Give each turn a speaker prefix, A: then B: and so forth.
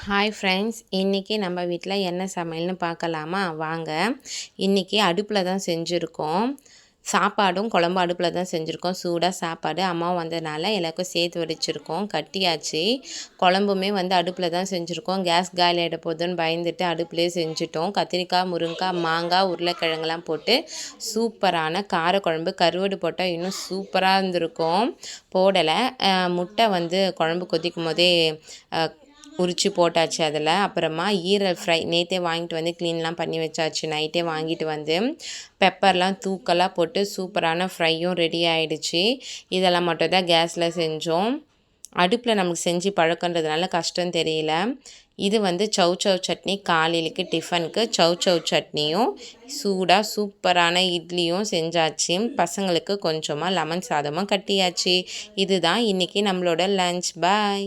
A: Hi friends, இன்றைக்கி நம்ம வீட்டில் என்ன சமையல்னு பார்க்கலாமா? வாங்க. இன்றைக்கி அடுப்பில் தான் செஞ்சுருக்கோம். சாப்பாடும் குழம்பு அடுப்பில் தான் செஞ்சுருக்கோம். சூடாக சாப்பாடு அம்மா வந்ததுனால எல்லாருக்கும் சேர்த்து வடிச்சிருக்கோம். கட்டியாச்சு. குழம்புமே அடுப்பில் தான் செஞ்சுருக்கோம். கேஸ் காலி ஆகிட போதுன்னு பயந்துட்டு அடுப்புலேயே செஞ்சுட்டோம். கத்திரிக்காய், முருங்கைக்காய், மாங்காய், உருளைக்கிழங்குலாம் போட்டு சூப்பரான காரக்குழம்பு. கருவாடு போட்டால் இன்னும் சூப்பராக இருந்திருக்கும். போடலை. முட்டை குழம்பு கொதிக்கும் போதே உரித்து போட்டாச்சு அதில். அப்புறமா ஈரல் ஃப்ரை நேற்றே வாங்கிட்டு க்ளீன்லாம் பண்ணி வச்சாச்சு. நைட்டே வாங்கிட்டு பெப்பர்லாம் தூக்கலாக போட்டு சூப்பரான ஃப்ரையும் ரெடி ஆகிடுச்சு. இதெல்லாம் மட்டும் தான் கேஸில் செஞ்சோம். அடுப்பில் நமக்கு செஞ்சு பழக்கன்றதுனால கஷ்டம் தெரியல. இது சவ் சவ் சட்னி. காலையிலுக்கு டிஃபனுக்கு சவ் சவ் சட்னியும் சூடாக சூப்பரான இட்லியும் செஞ்சாச்சு. பசங்களுக்கு கொஞ்சமாக லெமன் சாதமும் கட்டியாச்சு. இதுதான் இன்றைக்கி நம்மளோட லன்ச். பாய்.